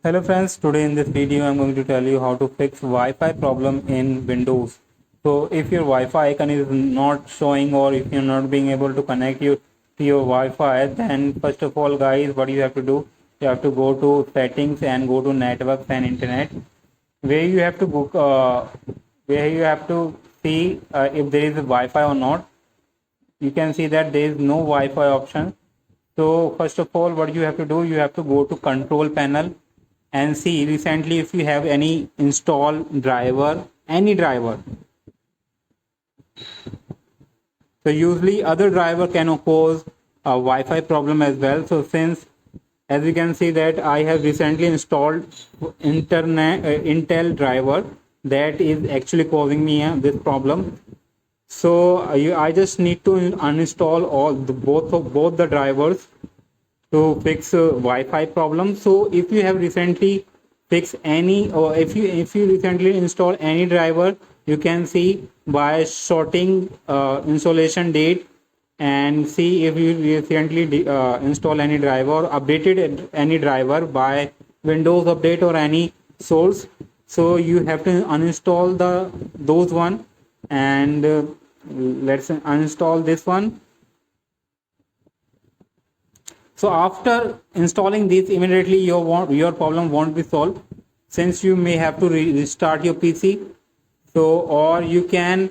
Hello friends, today in this video I'm going to tell you how to fix Wi-Fi problem in Windows. So if your Wi-Fi icon is not showing or if you're not being able to connect to your Wi-Fi, then first of all guys, what you have to do, you have to go to settings and go to networks and internet, where you have to book, where you have to see if there is a Wi-Fi or not. You can see that there is no Wi-Fi option. So first of all, what you have to do, you have to go to control panel and see recently if you have any install driver, any driver. So usually other driver can cause a Wi-Fi problem as well. So since as you can see that I have recently installed Intel driver that is actually causing me this problem. So I just need to uninstall both the drivers to fix Wi-Fi problem. So if you have recently fixed any, or if you recently install any driver, you can see by sorting installation date and see if you recently install any driver or updated any driver by Windows update or any source. So you have to uninstall those one and let's uninstall this one. So after installing this, immediately your problem won't be solved, since you may have to restart your PC. So or you can,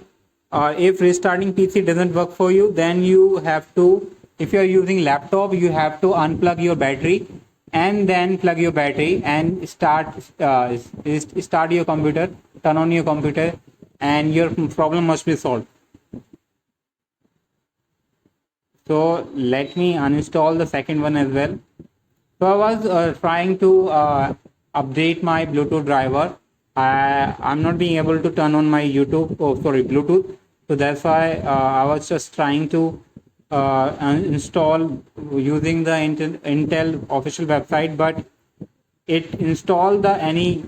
if restarting PC doesn't work for you, then you have to, if you are using laptop, you have to unplug your battery and then plug your battery and start your computer, turn on your computer, and your problem must be solved. So let me uninstall the second one as well. So I was trying to update my Bluetooth driver. I'm not being able to turn on my Bluetooth. So that's why I was just trying to install using the Intel official website, but it installed the any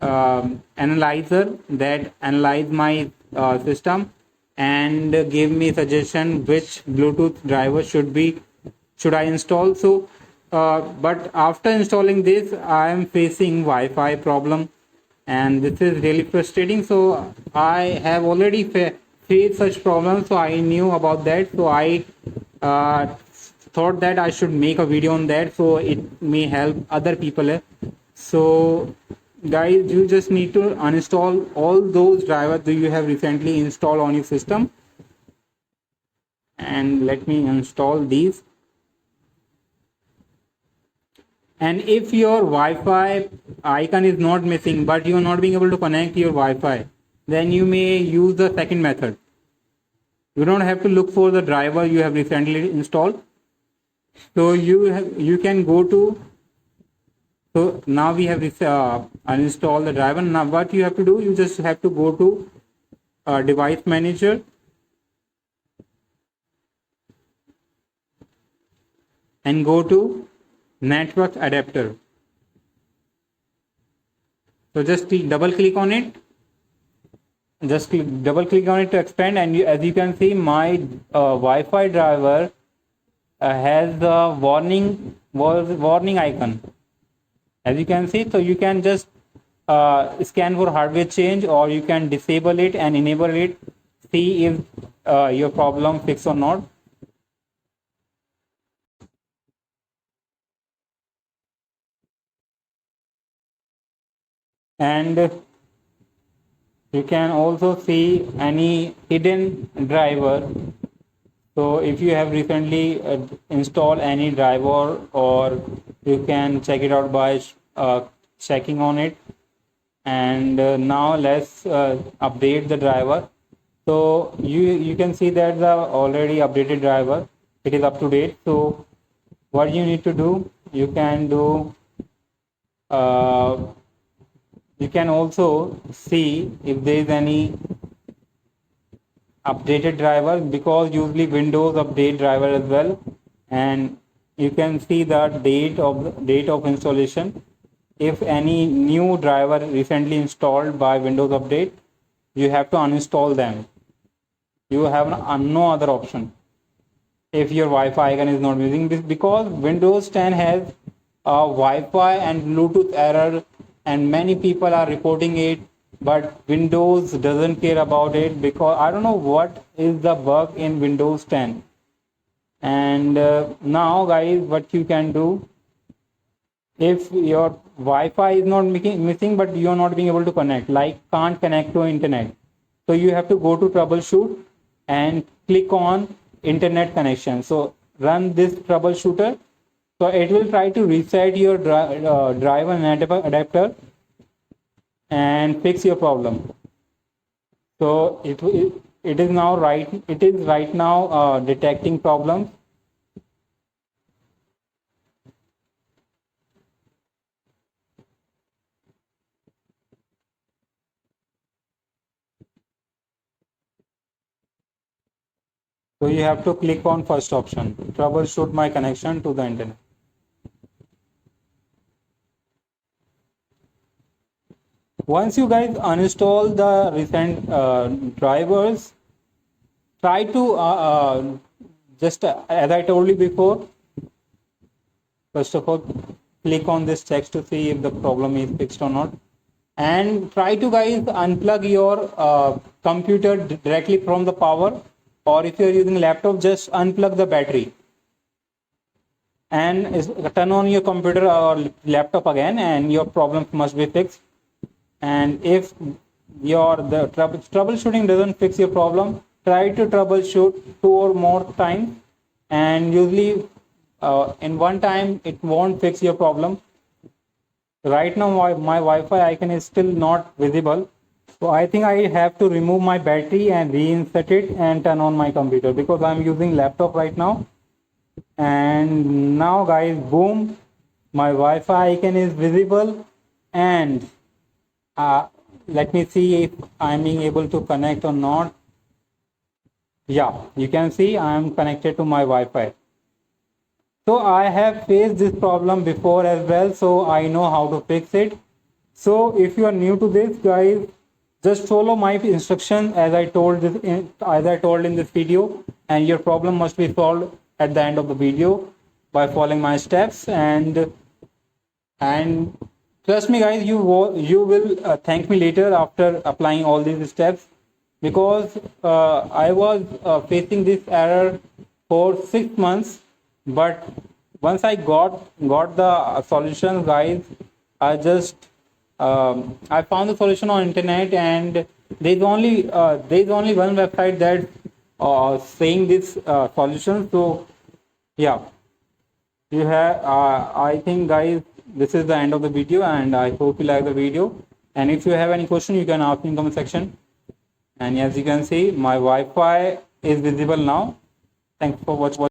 analyzer that analyze my system and give me suggestion which Bluetooth driver should I install. So but after installing this, I am facing Wi-Fi problem, and this is really frustrating. So I have already faced such problems, so I knew about that. So I thought that I should make a video on that, so it may help other people. So guys, you just need to uninstall all those drivers that you have recently installed on your system, and let me install these. And if your Wi-Fi icon is not missing but you are not being able to connect your Wi-Fi, then you may use the second method. You don't have to look for the driver you have recently installed. So you can go to, so now we have uninstalled the driver. Now what you have to do, you just have to go to device manager and go to network adapter. So just double click on it. Just double click on it to expand, and as you can see, my Wi-Fi driver has the warning icon, as you can see. So you can just scan for hardware change, or you can disable it and enable it, see if your problem fixed or not. And you can also see any hidden driver. So if you have recently installed any driver, or you can check it out by checking on it. And now let's update the driver. So you can see that the already updated driver, it is up to date. So what you need to do, you can do you can also see if there is any updated driver, because usually Windows update driver as well, and you can see the date of installation. If any new driver recently installed by Windows update, you have to uninstall them. You have no other option if your Wi-Fi icon is not using this, because Windows 10 has Wi-Fi and Bluetooth error, and many people are reporting it, but Windows doesn't care about it because I don't know what is the bug in Windows 10. And now, guys, what you can do, if your Wi-Fi is not missing, but you are not being able to connect, like can't connect to internet, so you have to go to troubleshoot and click on internet connection. So run this troubleshooter. So it will try to reset your driver and adapter and fix your problem. So it is now right. It is right now detecting problems. So you have to click on first option, troubleshoot my connection to the internet. Once you guys uninstall the recent drivers, try to just as I told you before, first of all, click on this text to see if the problem is fixed or not. And try to guys unplug your computer directly from the power, or if you're using laptop, just unplug the battery and turn on your computer or laptop again, and your problem must be fixed. And if the troubleshooting doesn't fix your problem, try to troubleshoot 2 or more times, and usually in one time it won't fix your problem. Right now my Wi-Fi icon is still not visible, so I think I have to remove my battery and reinsert it and turn on my computer, because I'm using laptop right now. And now guys, boom, my Wi-Fi icon is visible. And let me see if I'm being able to connect or not. Yeah, you can see I am connected to my Wi-Fi. So I have faced this problem before as well, so I know how to fix it. So if you are new to this, guys, just follow my instruction as I told in this video, and your problem must be solved at the end of the video by following my steps. And trust me, guys, you will thank me later after applying all these steps, because I was facing this error for 6 months. But once I got the solution, guys, I just I found the solution on internet, and there's only one website that saying this solution. So yeah, you have I think, guys, this is the end of the video, and I hope you like the video. And if you have any question, you can ask me in comment section. And as you can see, my Wi-Fi is visible now. Thanks for watching.